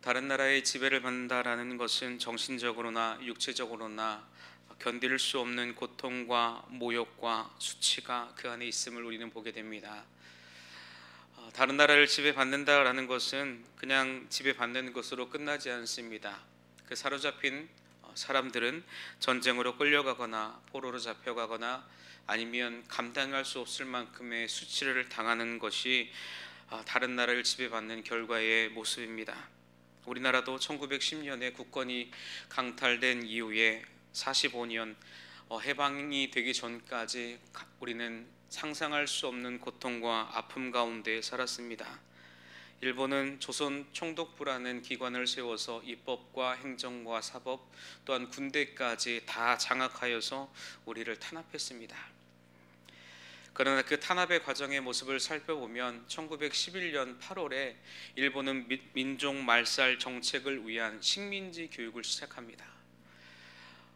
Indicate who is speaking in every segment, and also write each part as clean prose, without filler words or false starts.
Speaker 1: 다른 나라의 지배를 받는다라는 것은 정신적으로나 육체적으로나 견딜 수 없는 고통과 모욕과 수치가 그 안에 있음을 우리는 보게 됩니다. 다른 나라를 지배받는다라는 것은 그냥 지배받는 것으로 끝나지 않습니다. 그 사로잡힌 사람들은 전쟁으로 끌려가거나 포로로 잡혀가거나 아니면 감당할 수 없을 만큼의 수치를 당하는 것이 다른 나라를 지배받는 결과의 모습입니다. 우리나라도 1910년에 국권이 강탈된 이후에 45년 해방이 되기 전까지 우리는 상상할 수 없는 고통과 아픔 가운데 살았습니다. 일본은 조선 총독부라는 기관을 세워서 입법과 행정과 사법 또한 군대까지 다 장악하여서 우리를 탄압했습니다. 그러나 그 탄압의 과정의 모습을 살펴보면 1911년 8월에 일본은 민족 말살 정책을 위한 식민지 교육을 시작합니다.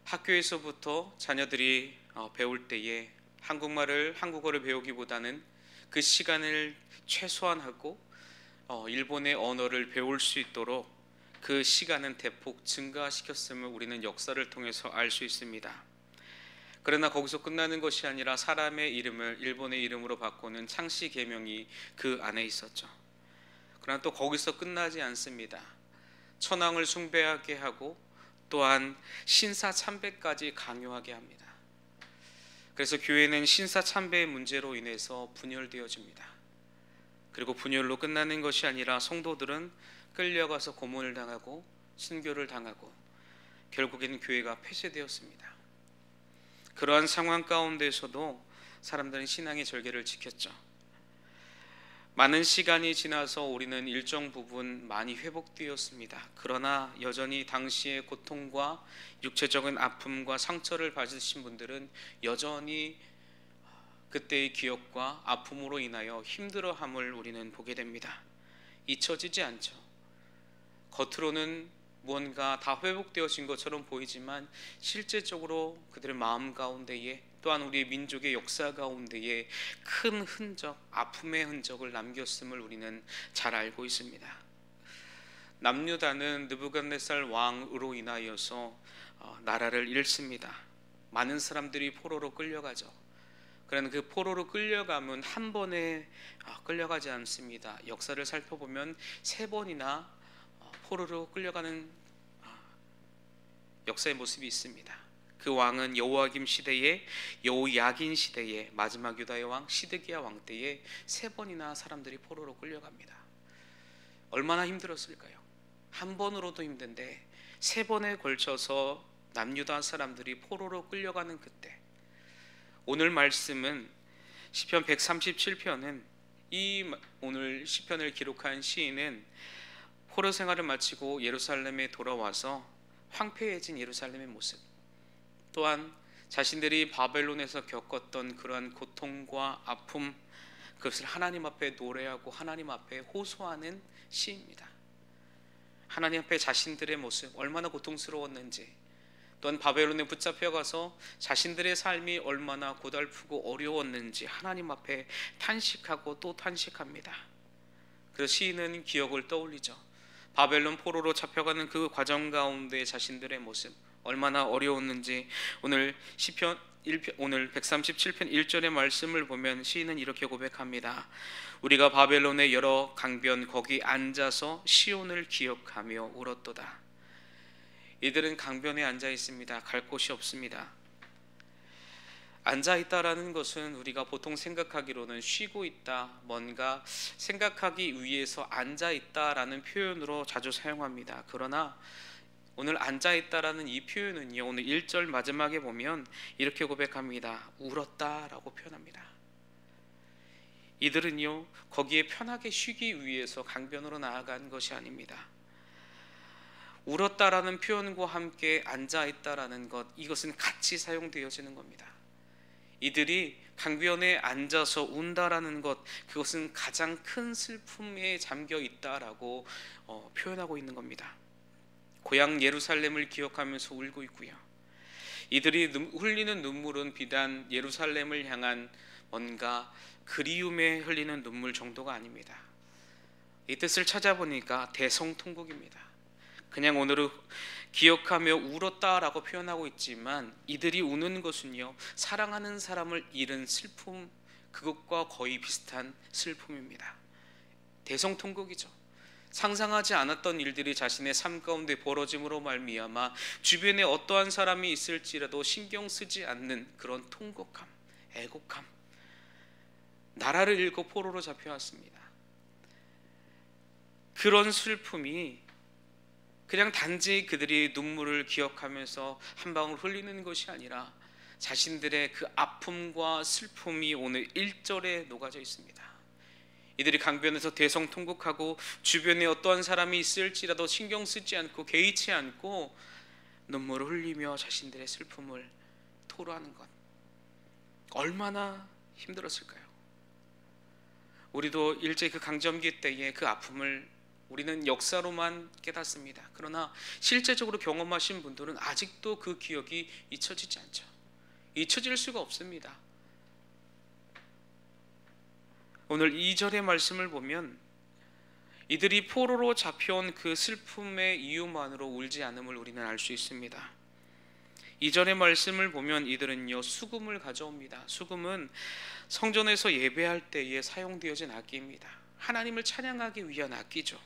Speaker 1: 학교에서부터 자녀들이 배울 때에 한국어를 배우기보다는 그 시간을 최소화하고 일본의 언어를 배울 수 있도록 그 시간은 대폭 증가시켰음을 우리는 역사를 통해서 알 수 있습니다. 그러나 거기서 끝나는 것이 아니라 사람의 이름을 일본의 이름으로 바꾸는 창씨 계명이 그 안에 있었죠. 그러나 또 거기서 끝나지 않습니다. 천황을 숭배하게 하고 또한 신사 참배까지 강요하게 합니다. 그래서 교회는 신사 참배의 문제로 인해서 분열되어집니다. 그리고 분열로 끝나는 것이 아니라 성도들은 끌려가서 고문을 당하고 순교를 당하고 결국에는 교회가 폐쇄되었습니다. 그러한 상황 가운데서도 사람들은 신앙의 절개를 지켰죠. 많은 시간이 지나서 우리는 일정 부분 많이 회복되었습니다. 그러나 여전히 당시의 고통과 육체적인 아픔과 상처를 받으신 분들은 여전히 그때의 기억과 아픔으로 인하여 힘들어함을 우리는 보게 됩니다. 잊혀지지 않죠. 겉으로는 무언가 다 회복되어진 것처럼 보이지만 실제적으로 그들의 마음 가운데에 또한 우리 민족의 역사 가운데에 큰 흔적, 아픔의 흔적을 남겼음을 우리는 잘 알고 있습니다. 남유다는 느부갓네살 왕으로 인하여서 나라를 잃습니다. 많은 사람들이 포로로 끌려가죠. 그러나 그 포로로 끌려가면 한 번에 끌려가지 않습니다. 역사를 살펴보면 3번이나 포로로 끌려가는 역사의 모습이 있습니다. 그 왕은 여호야김 시대에 여호야긴 시대에 마지막 유다의 왕 시드기야 왕 때에 3번이나 사람들이 포로로 끌려갑니다. 얼마나 힘들었을까요? 한 번으로도 힘든데 3번에 걸쳐서 남유다 사람들이 포로로 끌려가는 그때, 오늘 말씀은 시편 137편은 오늘 시편을 기록한 시인은 포로 생활을 마치고 예루살렘에 돌아와서 황폐해진 예루살렘의 모습, 또한 자신들이 바벨론에서 겪었던 그러한 고통과 아픔, 그것을 하나님 앞에 노래하고 하나님 앞에 호소하는 시입니다. 하나님 앞에 자신들의 모습 얼마나 고통스러웠는지, 또한 바벨론에 붙잡혀가서 자신들의 삶이 얼마나 고달프고 어려웠는지 하나님 앞에 탄식하고 또 탄식합니다. 그래서 시인은 기억을 떠올리죠. 바벨론 포로로 잡혀가는 그 과정 가운데 자신들의 모습 얼마나 어려웠는지 오늘 시편 오늘 137편 1절의 말씀을 보면 시인은 이렇게 고백합니다. 우리가 바벨론의 여러 강변 거기 앉아서 시온을 기억하며 울었도다. 이들은 강변에 앉아 있습니다. 갈 곳이 없습니다. 앉아 있다라는 것은 우리가 보통 생각하기로는 쉬고 있다, 뭔가 생각하기 위해서 앉아 있다라는 표현으로 자주 사용합니다. 그러나 오늘 앉아 있다라는 이 표현은요, 오늘 1절 마지막에 보면 이렇게 고백합니다. 울었다라고 표현합니다. 이들은요, 거기에 편하게 쉬기 위해서 강변으로 나아간 것이 아닙니다. 울었다라는 표현과 함께 앉아 있다라는 것, 이것은 같이 사용되어지는 겁니다. 이들이 강변에 앉아서 운다라는 것, 그것은 가장 큰 슬픔에 잠겨 있다라고 표현하고 있는 겁니다. 고향 예루살렘을 기억하면서 울고 있고요. 이들이 흘리는 눈물은 비단 예루살렘을 향한 뭔가 그리움에 흘리는 눈물 정도가 아닙니다. 이 뜻을 찾아보니까 대성통곡입니다. 그냥 오늘은 기억하며 울었다라고 표현하고 있지만 이들이 우는 것은요, 사랑하는 사람을 잃은 슬픔, 그것과 거의 비슷한 슬픔입니다. 대성통곡이죠. 상상하지 않았던 일들이 자신의 삶 가운데 벌어짐으로 말미암아 주변에 어떠한 사람이 있을지라도 신경 쓰지 않는 그런 통곡함, 애곡함. 나라를 잃고 포로로 잡혀왔습니다. 그런 슬픔이 그냥 단지 그들이 눈물을 기억하면서 한 방울 흘리는 것이 아니라 자신들의 그 아픔과 슬픔이 오늘 1절에 녹아져 있습니다. 이들이 강변에서 대성통곡하고 주변에 어떠한 사람이 있을지라도 신경 쓰지 않고 개의치 않고 눈물을 흘리며 자신들의 슬픔을 토로하는 것, 얼마나 힘들었을까요? 우리도 일제 그 강점기 때의 그 아픔을 우리는 역사로만 깨닫습니다. 그러나 실제적으로 경험하신 분들은 아직도 그 기억이 잊혀지지 않죠. 잊혀질 수가 없습니다. 오늘 2절의 말씀을 보면 이들이 포로로 잡혀온 그 슬픔의 이유만으로 울지 않음을 우리는 알 수 있습니다. 2절의 말씀을 보면 이들은요, 수금을 가져옵니다. 수금은 성전에서 예배할 때에 사용되어진 악기입니다. 하나님을 찬양하기 위한 악기죠.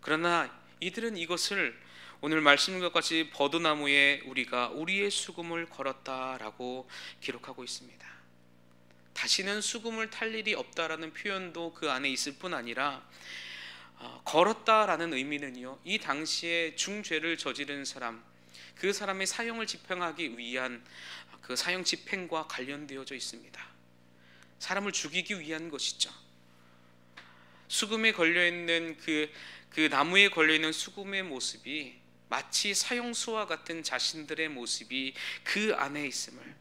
Speaker 1: 그러나 이들은 이것을 오늘 말씀과 같이 버드나무에 우리가 우리의 수금을 걸었다라고 기록하고 있습니다. 다시는 수금을 탈 일이 없다라는 표현도 그 안에 있을 뿐 아니라 걸었다라는 의미는요, 이 당시에 중죄를 저지른 사람, 그 사람의 사형을 집행하기 위한 그 사형 집행과 관련되어져 있습니다. 사람을 죽이기 위한 것이죠. 수금에 걸려있는 그 나무에 걸려있는 수금의 모습이 마치 사형수와 같은 자신들의 모습이 그 안에 있음을,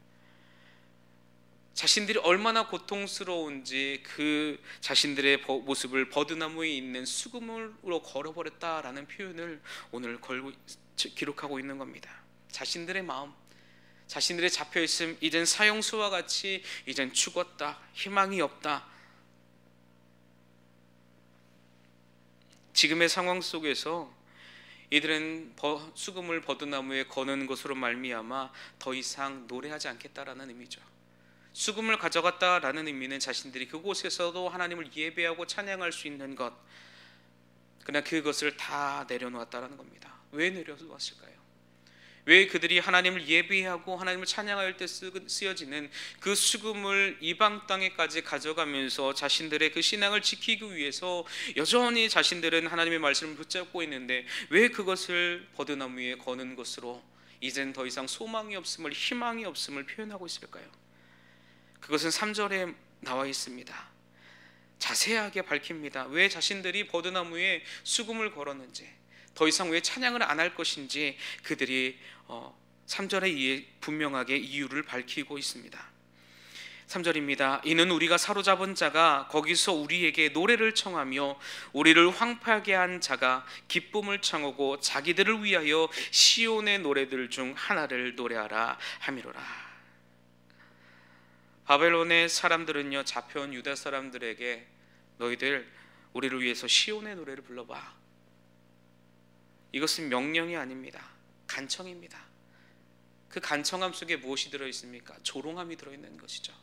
Speaker 1: 자신들이 얼마나 고통스러운지 그 자신들의 모습을 버드나무에 있는 수금으로 걸어버렸다라는 표현을 오늘 기록하고 있는 겁니다. 자신들의 마음, 자신들의 잡혀있음, 이젠 사형수와 같이 이젠 죽었다, 희망이 없다. 지금의 상황 속에서 이들은 수금을 버드나무에 거는 것으로 말미암아 더 이상 노래하지 않겠다라는 의미죠. 수금을 가져갔다라는 의미는 자신들이 그곳에서도 하나님을 예배하고 찬양할 수 있는 것, 그러나 그것을 다 내려놓았다라는 겁니다. 왜 내려놓았을까요? 왜 그들이 하나님을 예배하고 하나님을 찬양할 때 쓰여지는 그 수금을 이방 땅에까지 가져가면서 자신들의 그 신앙을 지키기 위해서 여전히 자신들은 하나님의 말씀을 붙잡고 있는데 왜 그것을 버드나무에 거는 것으로 이젠 더 이상 소망이 없음을, 희망이 없음을 표현하고 있을까요? 그것은 3절에 나와 있습니다. 자세하게 밝힙니다. 왜 자신들이 버드나무에 수금을 걸었는지, 더 이상 왜 찬양을 안 할 것인지 그들이 3절에 분명하게 이유를 밝히고 있습니다. 3절입니다. 이는 우리가 사로잡은 자가 거기서 우리에게 노래를 청하며 우리를 황폐하게 한 자가 기쁨을 청하고 자기들을 위하여 시온의 노래들 중 하나를 노래하라 함이로라. 바벨론의 사람들은요, 잡혀온 유다 사람들에게 너희들 우리를 위해서 시온의 노래를 불러봐. 이것은 명령이 아닙니다. 간청입니다. 그 간청함 속에 무엇이 들어있습니까? 조롱함이 들어있는 것이죠.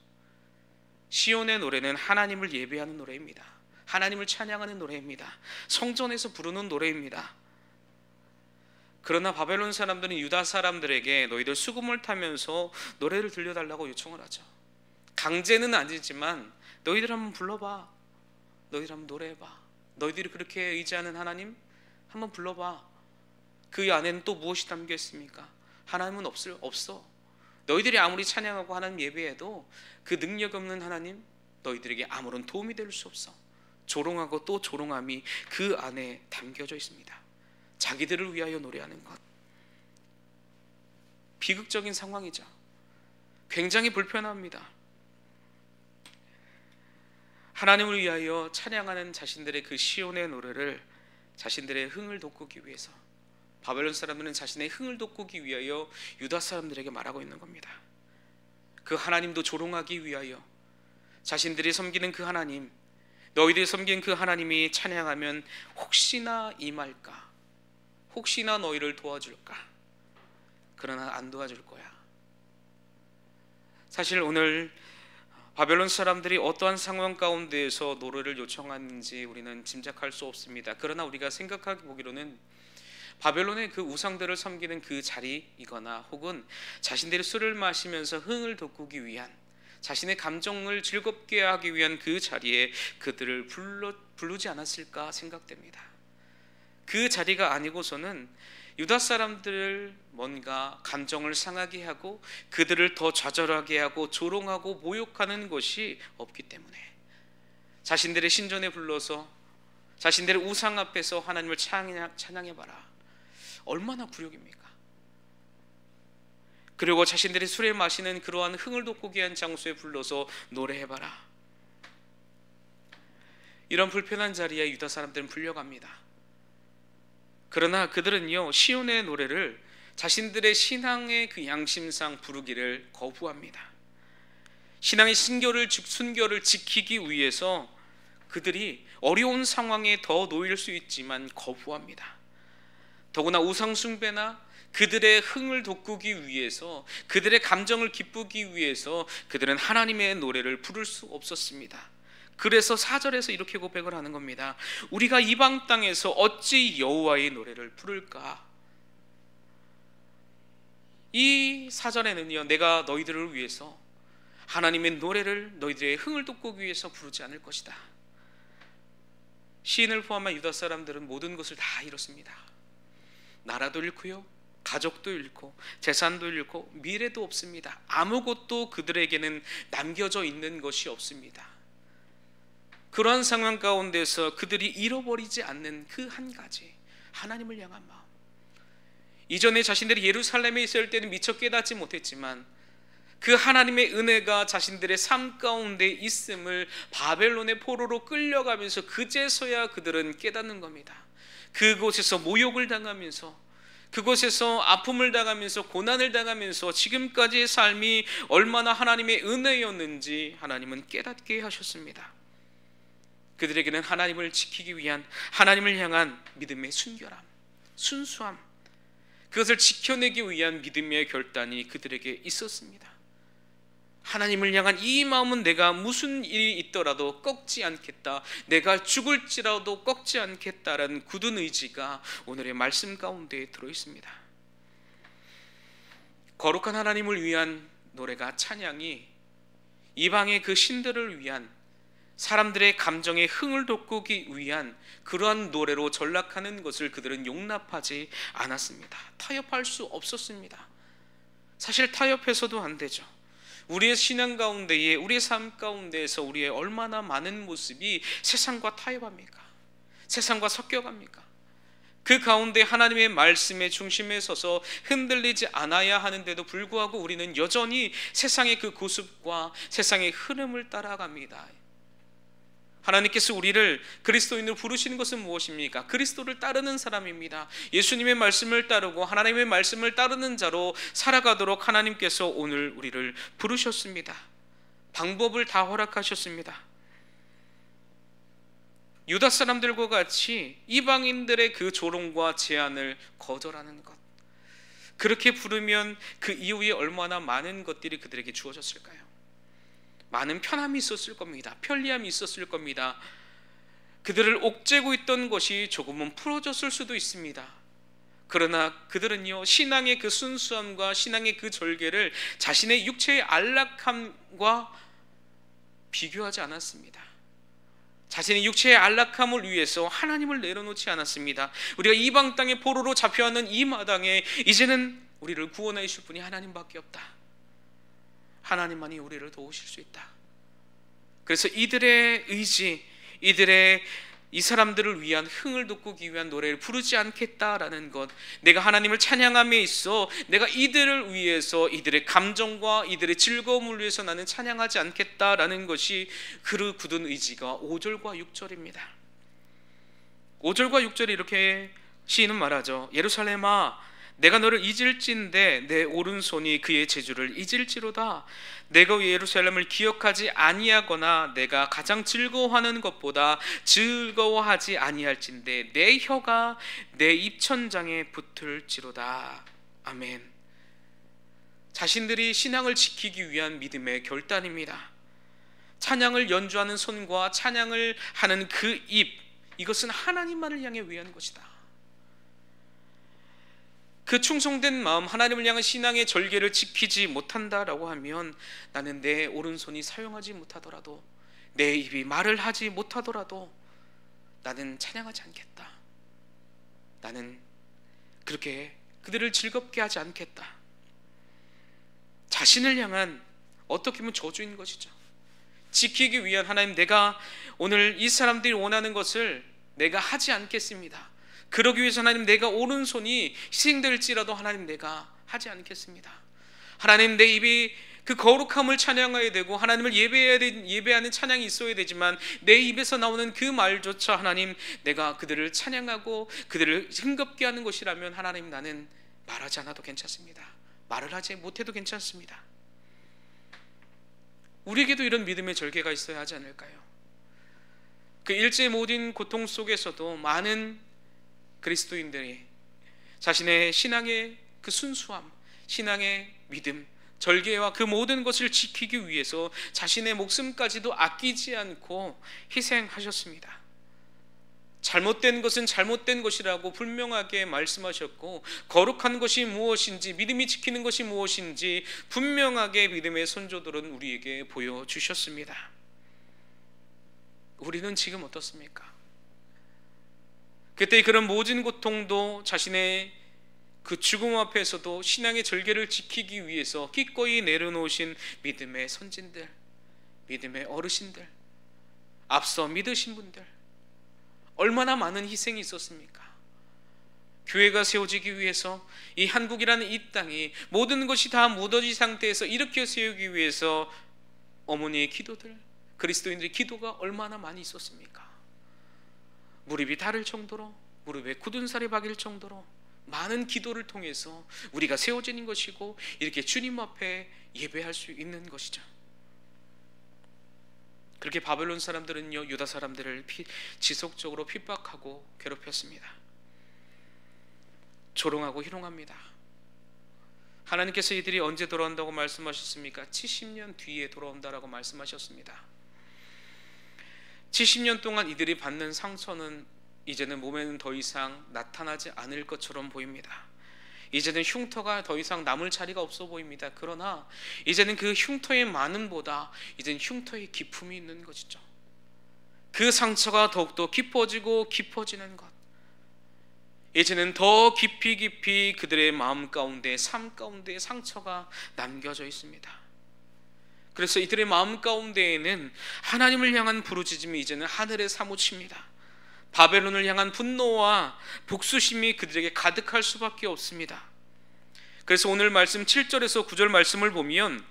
Speaker 1: 시온의 노래는 하나님을 예배하는 노래입니다. 하나님을 찬양하는 노래입니다. 성전에서 부르는 노래입니다. 그러나 바벨론 사람들은 유다 사람들에게 너희들 수금을 타면서 노래를 들려달라고 요청을 하죠. 강제는 아니지만 너희들 한번 불러봐, 너희들 한번 노래해봐, 너희들이 그렇게 의지하는 하나님 한번 불러봐. 그 안에는 또 무엇이 담겨 있습니까? 하나님은 없어. 너희들이 아무리 찬양하고 하나님 예배해도 그 능력 없는 하나님 너희들에게 아무런 도움이 될 수 없어. 조롱하고 또 조롱함이 그 안에 담겨져 있습니다. 자기들을 위하여 노래하는 것, 비극적인 상황이죠. 굉장히 불편합니다. 하나님을 위하여 찬양하는 자신들의 그 시온의 노래를 자신들의 흥을 돋구기 위해서, 바벨론 사람들은 자신의 흥을 돋구기 위하여 유다 사람들에게 말하고 있는 겁니다. 그 하나님도 조롱하기 위하여 자신들이 섬기는 그 하나님, 너희들이 섬기는 그 하나님이 찬양하면 혹시나 임할까, 혹시나 너희를 도와줄까? 그러나 안 도와줄 거야. 사실 오늘 바벨론 사람들이 어떠한 상황 가운데에서 노래를 요청하는지 우리는 짐작할 수 없습니다. 그러나 우리가 생각해 보기로는 바벨론의 그 우상들을 섬기는 그 자리이거나 혹은 자신들이 술을 마시면서 흥을 돋구기 위한, 자신의 감정을 즐겁게 하기 위한 그 자리에 그들을 부르지 않았을까 생각됩니다. 그 자리가 아니고서는 유다 사람들을 뭔가 감정을 상하게 하고 그들을 더 좌절하게 하고 조롱하고 모욕하는 것이 없기 때문에 자신들의 신전에 불러서 자신들의 우상 앞에서 하나님을 찬양해봐라. 얼마나 굴욕입니까? 그리고 자신들이 술에 마시는 그러한 흥을 돋구게 한 장소에 불러서 노래해봐라. 이런 불편한 자리에 유다 사람들은 불려갑니다. 그러나 그들은요, 시온의 노래를 자신들의 신앙의 그 양심상 부르기를 거부합니다. 신앙의 순결을 지키기 위해서 그들이 어려운 상황에 더 놓일 수 있지만 거부합니다. 더구나 우상 숭배나 그들의 흥을 돋구기 위해서, 그들의 감정을 기쁘기 위해서 그들은 하나님의 노래를 부를 수 없었습니다. 그래서 4절에서 이렇게 고백을 하는 겁니다. 우리가 이방 땅에서 어찌 여호와의 노래를 부를까? 이 4절에는요, 내가 너희들을 위해서 하나님의 노래를 너희들의 흥을 돋구기 위해서 부르지 않을 것이다. 시인을 포함한 유다 사람들은 모든 것을 다 잃었습니다. 나라도 잃고요, 가족도 잃고 재산도 잃고 미래도 없습니다. 아무것도 그들에게는 남겨져 있는 것이 없습니다. 그러한 상황 가운데서 그들이 잃어버리지 않는 그 한 가지, 하나님을 향한 마음. 이전에 자신들이 예루살렘에 있을 때는 미처 깨닫지 못했지만 그 하나님의 은혜가 자신들의 삶 가운데 있음을 바벨론의 포로로 끌려가면서 그제서야 그들은 깨닫는 겁니다. 그곳에서 모욕을 당하면서, 그곳에서 아픔을 당하면서, 고난을 당하면서 지금까지의 삶이 얼마나 하나님의 은혜였는지 하나님은 깨닫게 하셨습니다. 그들에게는 하나님을 지키기 위한, 하나님을 향한 믿음의 순결함, 순수함, 그것을 지켜내기 위한 믿음의 결단이 그들에게 있었습니다. 하나님을 향한 이 마음은 내가 무슨 일이 있더라도 꺾지 않겠다, 내가 죽을지라도 꺾지 않겠다라는 굳은 의지가 오늘의 말씀 가운데에 들어있습니다. 거룩한 하나님을 위한 노래가, 찬양이 이방의 그 신들을 위한, 사람들의 감정에 흥을 돋구기 위한 그러한 노래로 전락하는 것을 그들은 용납하지 않았습니다. 타협할 수 없었습니다. 사실 타협해서도 안 되죠. 우리의 신앙 가운데에, 우리의 삶 가운데에서 우리의 얼마나 많은 모습이 세상과 타협합니까? 세상과 섞여갑니까? 그 가운데 하나님의 말씀의 중심에 서서 흔들리지 않아야 하는데도 불구하고 우리는 여전히 세상의 그 고습과 세상의 흐름을 따라갑니다. 하나님께서 우리를 그리스도인으로 부르시는 것은 무엇입니까? 그리스도를 따르는 사람입니다. 예수님의 말씀을 따르고 하나님의 말씀을 따르는 자로 살아가도록 하나님께서 오늘 우리를 부르셨습니다. 방법을 다 허락하셨습니다. 유다 사람들과 같이 이방인들의 그 조롱과 제안을 거절하는 것, 그렇게 부르면 그 이후에 얼마나 많은 것들이 그들에게 주어졌을까요? 많은 편함이 있었을 겁니다. 편리함이 있었을 겁니다. 그들을 옥죄고 있던 것이 조금은 풀어졌을 수도 있습니다. 그러나 그들은요, 신앙의 그 순수함과 신앙의 그 절개를 자신의 육체의 안락함과 비교하지 않았습니다. 자신의 육체의 안락함을 위해서 하나님을 내려놓지 않았습니다. 우리가 이방 땅의 포로로 잡혀하는 이 마당에 이제는 우리를 구원해 주실 분이 하나님밖에 없다. 하나님만이 우리를 도우실 수 있다. 그래서 이들의 의지, 이 사람들을 위한 흥을 돋구기 위한 노래를 부르지 않겠다라는 것, 내가 하나님을 찬양함에 있어 내가 이들을 위해서, 이들의 감정과 이들의 즐거움을 위해서 나는 찬양하지 않겠다라는 것이 그 굳은 의지가 5절과 6절입니다. 5절과 6절에 이렇게 시인은 말하죠. 예루살렘아, 내가 너를 잊을진대 내 오른손이 그의 재주를 잊을지로다. 내가 예루살렘을 기억하지 아니하거나 내가 가장 즐거워하는 것보다 즐거워하지 아니할진대 내 혀가 내 입천장에 붙을지로다. 아멘. 자신들이 신앙을 지키기 위한 믿음의 결단입니다. 찬양을 연주하는 손과 찬양을 하는 그 입, 이것은 하나님만을 향해 위한 것이다. 그 충성된 마음, 하나님을 향한 신앙의 절개를 지키지 못한다라고 하면 나는 내 오른손이 사용하지 못하더라도, 내 입이 말을 하지 못하더라도 나는 찬양하지 않겠다. 나는 그렇게 그들을 즐겁게 하지 않겠다. 자신을 향한 어떻게 보면 저주인 것이죠. 지키기 위한 하나님, 내가 오늘 이 사람들이 원하는 것을 내가 하지 않겠습니다. 그러기 위해서 하나님, 내가 오른손이 희생될지라도 하나님 내가 하지 않겠습니다. 하나님, 내 입이 그 거룩함을 찬양해야 되고 하나님을 예배하는 찬양이 있어야 되지만 내 입에서 나오는 그 말조차 하나님, 내가 그들을 찬양하고 그들을 흥겁게 하는 것이라면 하나님, 나는 말하지 않아도 괜찮습니다. 말을 하지 못해도 괜찮습니다. 우리에게도 이런 믿음의 절개가 있어야 하지 않을까요? 그 일제 모든 고통 속에서도 많은 그리스도인들이 자신의 신앙의 그 순수함, 신앙의 믿음, 절개와 그 모든 것을 지키기 위해서 자신의 목숨까지도 아끼지 않고 희생하셨습니다. 잘못된 것은 잘못된 것이라고 분명하게 말씀하셨고, 거룩한 것이 무엇인지, 믿음이 지키는 것이 무엇인지 분명하게 믿음의 선조들은 우리에게 보여주셨습니다. 우리는 지금 어떻습니까? 그때 그런 모든 고통도 자신의 그 죽음 앞에서도 신앙의 절개를 지키기 위해서 기꺼이 내려놓으신 믿음의 선진들, 믿음의 어르신들, 앞서 믿으신 분들, 얼마나 많은 희생이 있었습니까? 교회가 세워지기 위해서 이 한국이라는 이 땅이 모든 것이 다 무너진 상태에서 일으켜 세우기 위해서 어머니의 기도들, 그리스도인들의 기도가 얼마나 많이 있었습니까? 무릎이 다를 정도로, 무릎에 굳은 살이 박일 정도로 많은 기도를 통해서 우리가 세워지는 것이고 이렇게 주님 앞에 예배할 수 있는 것이죠. 그렇게 바벨론 사람들은요, 유다 사람들을 지속적으로 핍박하고 괴롭혔습니다. 조롱하고 희롱합니다. 하나님께서 이들이 언제 돌아온다고 말씀하셨습니까? 70년 뒤에 돌아온다라고 말씀하셨습니다. 70년 동안 이들이 받는 상처는 이제는 몸에는 더 이상 나타나지 않을 것처럼 보입니다. 이제는 흉터가 더 이상 남을 자리가 없어 보입니다. 그러나 이제는 그 흉터의 많음보다 이제는 흉터의 기품이 있는 것이죠. 그 상처가 더욱더 깊어지고 깊어지는 것, 이제는 더 깊이 그들의 마음 가운데, 삶 가운데 상처가 남겨져 있습니다. 그래서 이들의 마음 가운데에는 하나님을 향한 부르짖음이 이제는 하늘에 사무칩니다. 바벨론을 향한 분노와 복수심이 그들에게 가득할 수밖에 없습니다. 그래서 오늘 말씀 7절에서 9절 말씀을 보면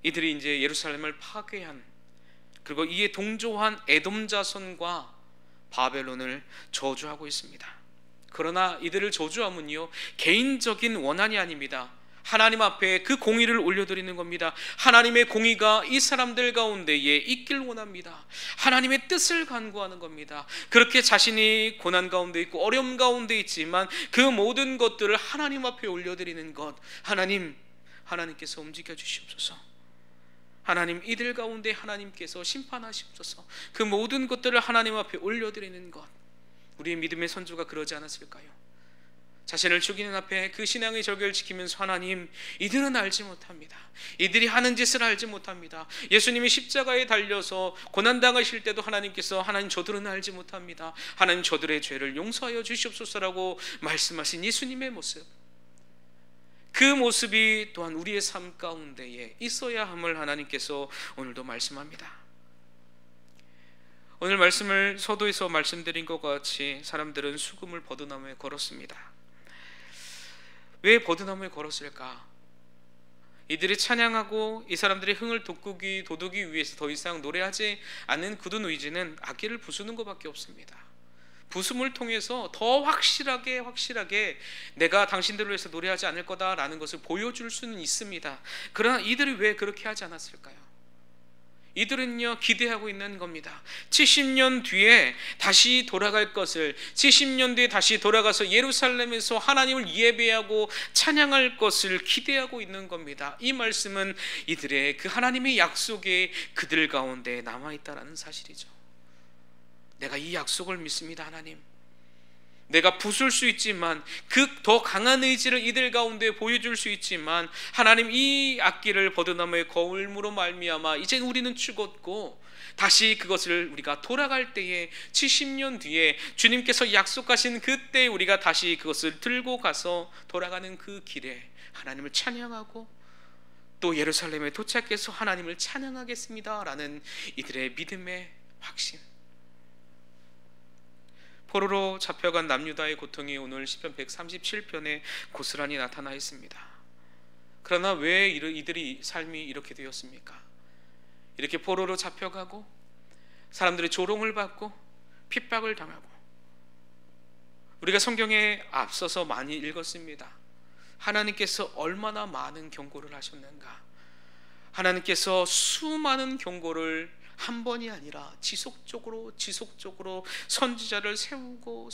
Speaker 1: 이들이 이제 예루살렘을 파괴한, 그리고 이에 동조한 에돔 자손과 바벨론을 저주하고 있습니다. 그러나 이들을 저주함은요, 개인적인 원한이 아닙니다. 하나님 앞에 그 공의를 올려드리는 겁니다. 하나님의 공의가 이 사람들 가운데에 있길 원합니다. 하나님의 뜻을 간구하는 겁니다. 그렇게 자신이 고난 가운데 있고 어려움 가운데 있지만 그 모든 것들을 하나님 앞에 올려드리는 것, 하나님께서 움직여 주시옵소서. 하나님, 이들 가운데 하나님께서 심판하시옵소서. 그 모든 것들을 하나님 앞에 올려드리는 것, 우리의 믿음의 선조가 그러지 않았을까요? 자신을 죽이는 앞에 그 신앙의 절개를 지키면서 하나님, 이들은 알지 못합니다. 이들이 하는 짓을 알지 못합니다. 예수님이 십자가에 달려서 고난당하실 때도 하나님께서 하나님, 저들은 알지 못합니다. 하나님, 저들의 죄를 용서하여 주시옵소서라고 말씀하신 예수님의 모습, 그 모습이 또한 우리의 삶 가운데에 있어야 함을 하나님께서 오늘도 말씀합니다. 오늘 말씀을 서도에서 말씀드린 것 같이 사람들은 수금을 버드나무에 걸었습니다. 왜 버드나무에 걸었을까? 이들이 찬양하고 이 사람들의 흥을 돋구기 위해서 더 이상 노래하지 않는 굳은 의지는 악기를 부수는 것밖에 없습니다. 부숨을 통해서 더 확실하게 내가 당신들을 위해서 노래하지 않을 거다라는 것을 보여줄 수는 있습니다. 그러나 이들이 왜 그렇게 하지 않았을까요? 이들은요, 기대하고 있는 겁니다. 70년 뒤에 다시 돌아갈 것을, 70년 뒤에 다시 돌아가서 예루살렘에서 하나님을 예배하고 찬양할 것을 기대하고 있는 겁니다. 이 말씀은 이들의 그 하나님의 약속이 그들 가운데 남아있다라는 사실이죠. 내가 이 약속을 믿습니다. 하나님, 내가 부술 수 있지만 그 더 강한 의지를 이들 가운데 보여줄 수 있지만, 하나님, 이 악기를 버드나무의 거울무로 말미암아 이제 우리는 죽었고 다시 그것을 우리가 돌아갈 때에 70년 뒤에 주님께서 약속하신 그때 우리가 다시 그것을 들고 가서 돌아가는 그 길에 하나님을 찬양하고 또 예루살렘에 도착해서 하나님을 찬양하겠습니다 라는 이들의 믿음의 확신. 포로로 잡혀간 남유다의 고통이 오늘 시편 137편에 고스란히 나타나 있습니다. 그러나 왜 이들이 삶이 이렇게 되었습니까? 이렇게 포로로 잡혀가고 사람들의 조롱을 받고 핍박을 당하고, 우리가 성경에 앞서서 많이 읽었습니다. 하나님께서 얼마나 많은 경고를 하셨는가. 하나님께서 수많은 경고를 한 번이 아니라 지속적으로 선지자를 세우고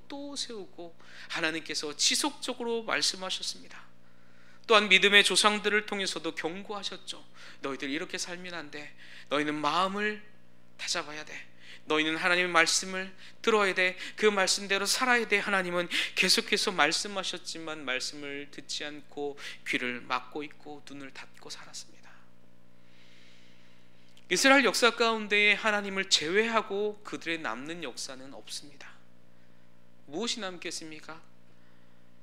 Speaker 1: 또 세우고 하나님께서 지속적으로 말씀하셨습니다. 또한 믿음의 조상들을 통해서도 경고하셨죠. 너희들 이렇게 살면 안 돼. 너희는 마음을 다잡아야 돼. 너희는 하나님의 말씀을 들어야 돼. 그 말씀대로 살아야 돼. 하나님은 계속해서 말씀하셨지만 말씀을 듣지 않고 귀를 막고 있고 눈을 닫고 살았습니다. 이스라엘 역사 가운데에 하나님을 제외하고 그들의 남는 역사는 없습니다. 무엇이 남겠습니까?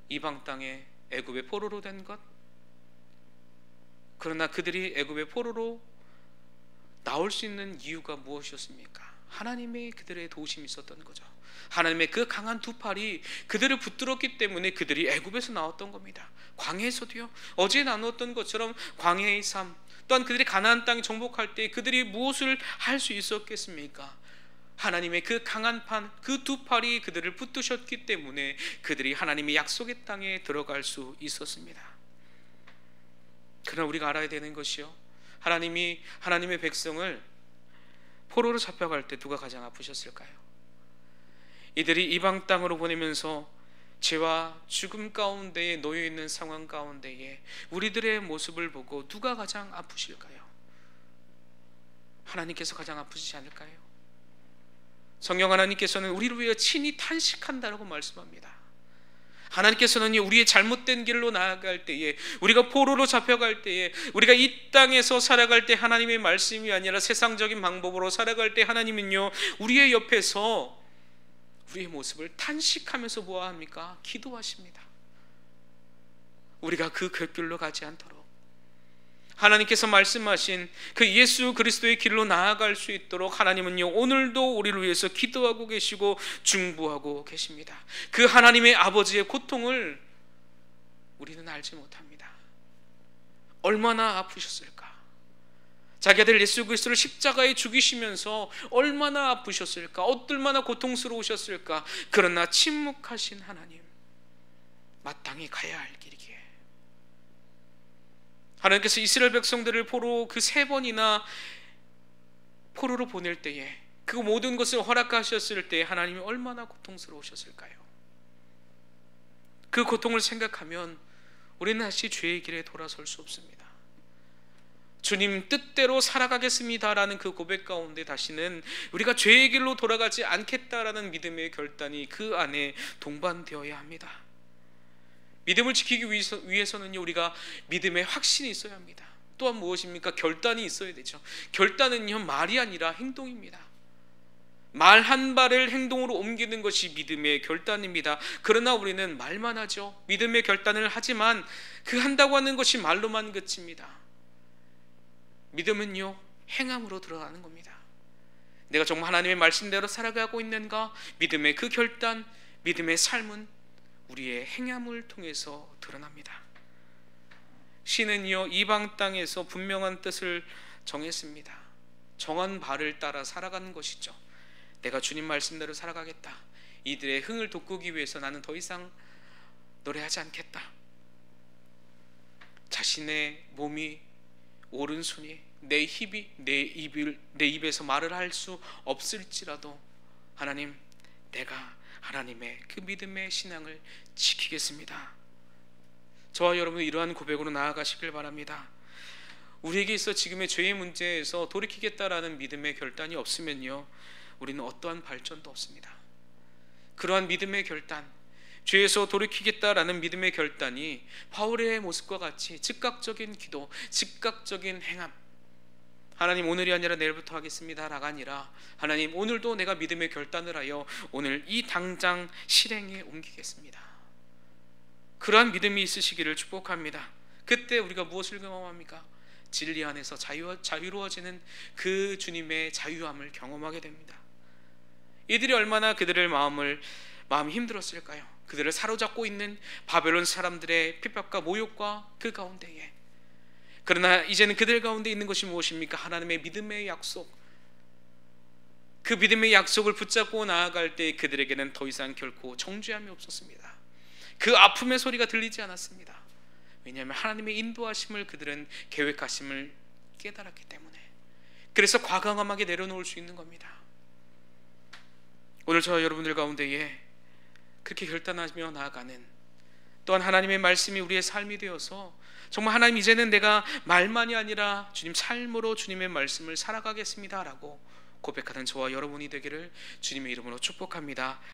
Speaker 1: 이방 땅에 애굽의 포로로 된 것. 그러나 그들이 애굽의 포로로 나올 수 있는 이유가 무엇이었습니까? 하나님의 그들의 도우심이 있었던 거죠. 하나님의 그 강한 두 팔이 그들을 붙들었기 때문에 그들이 애굽에서 나왔던 겁니다. 광야에서도요, 어제 나누었던 것처럼 광야의 삶, 또한 그들이 가나안 땅에 정복할 때 그들이 무엇을 할 수 있었겠습니까? 하나님의 그 강한 판, 그 두 팔이 그들을 붙드셨기 때문에 그들이 하나님의 약속의 땅에 들어갈 수 있었습니다. 그러나 우리가 알아야 되는 것이요, 하나님이 하나님의 백성을 포로로 잡혀갈 때 누가 가장 아프셨을까요? 이들이 이방 땅으로 보내면서 죄와 죽음 가운데에 놓여 있는 상황 가운데에 우리들의 모습을 보고 누가 가장 아프실까요? 하나님께서 가장 아프시지 않을까요? 성경 하나님께서는 우리를 위해 친히 탄식한다라고 말씀합니다. 하나님께서는 우리의 잘못된 길로 나아갈 때에, 우리가 포로로 잡혀갈 때에, 우리가 이 땅에서 살아갈 때 하나님의 말씀이 아니라 세상적인 방법으로 살아갈 때 하나님은요, 우리의 옆에서 우리의 모습을 탄식하면서 뭐합니까? 기도하십니다. 우리가 그 곁길로 가지 않도록 하나님께서 말씀하신 그 예수 그리스도의 길로 나아갈 수 있도록 하나님은요, 오늘도 우리를 위해서 기도하고 계시고 중보하고 계십니다. 그 하나님의 아버지의 고통을 우리는 알지 못합니다. 얼마나 아프셨을까? 자기 아들 예수 그리스도를 십자가에 죽이시면서 얼마나 아프셨을까? 얼마나 고통스러우셨을까? 그러나 침묵하신 하나님, 마땅히 가야 할 길이기에 하나님께서 이스라엘 백성들을 포로 그 3번이나 포로로 보낼 때에 그 모든 것을 허락하셨을 때 하나님이 얼마나 고통스러우셨을까요? 그 고통을 생각하면 우리는 다시 죄의 길에 돌아설 수 없습니다. 주님 뜻대로 살아가겠습니다라는 그 고백 가운데 다시는 우리가 죄의 길로 돌아가지 않겠다라는 믿음의 결단이 그 안에 동반되어야 합니다. 믿음을 지키기 위해서는요, 우리가 믿음의 확신이 있어야 합니다. 또한 무엇입니까? 결단이 있어야 되죠. 결단은요, 말이 아니라 행동입니다. 말 한 발을 행동으로 옮기는 것이 믿음의 결단입니다. 그러나 우리는 말만 하죠. 믿음의 결단을 하지만 그 한다고 하는 것이 말로만 그칩니다. 믿음은요, 행함으로 드러나는 겁니다. 내가 정말 하나님의 말씀대로 살아가고 있는가? 믿음의 그 결단, 믿음의 삶은 우리의 행함을 통해서 드러납니다. 신은요, 이방 땅에서 분명한 뜻을 정했습니다. 정한 바를 따라 살아가는 것이죠. 내가 주님 말씀대로 살아가겠다. 이들의 흥을 돋구기 위해서 나는 더 이상 노래하지 않겠다. 자신의 몸이 오른손이 내 입에서 말을 할 수 없을지라도 하나님, 내가 하나님의 그 믿음의 신앙을 지키겠습니다. 저와 여러분 이러한 고백으로 나아가시길 바랍니다. 우리에게 있어 지금의 죄의 문제에서 돌이키겠다라는 믿음의 결단이 없으면요, 우리는 어떠한 발전도 없습니다. 그러한 믿음의 결단, 죄에서 돌이키겠다라는 믿음의 결단이 바울의 모습과 같이 즉각적인 기도, 즉각적인 행함, 하나님 오늘이 아니라 내일부터 하겠습니다 라가 아니라 하나님 오늘도 내가 믿음의 결단을 하여 오늘 이 당장 실행에 옮기겠습니다. 그러한 믿음이 있으시기를 축복합니다. 그때 우리가 무엇을 경험합니까? 진리 안에서 자유로워지는 그 주님의 자유함을 경험하게 됩니다. 이들이 얼마나 그들의 마음이 힘들었을까요? 그들을 사로잡고 있는 바벨론 사람들의 핍박과 모욕과 그 가운데에, 그러나 이제는 그들 가운데 있는 것이 무엇입니까? 하나님의 믿음의 약속. 그 믿음의 약속을 붙잡고 나아갈 때 그들에게는 더 이상 결코 정죄함이 없었습니다. 그 아픔의 소리가 들리지 않았습니다. 왜냐하면 하나님의 인도하심을 그들은 계획하심을 깨달았기 때문에. 그래서 과감하게 내려놓을 수 있는 겁니다. 오늘 저와 여러분들 가운데에 그렇게 결단하며 나아가는, 또한 하나님의 말씀이 우리의 삶이 되어서 정말 하나님 이제는 내가 말만이 아니라 주님 삶으로 주님의 말씀을 살아가겠습니다 라고 고백하는 저와 여러분이 되기를 주님의 이름으로 축복합니다.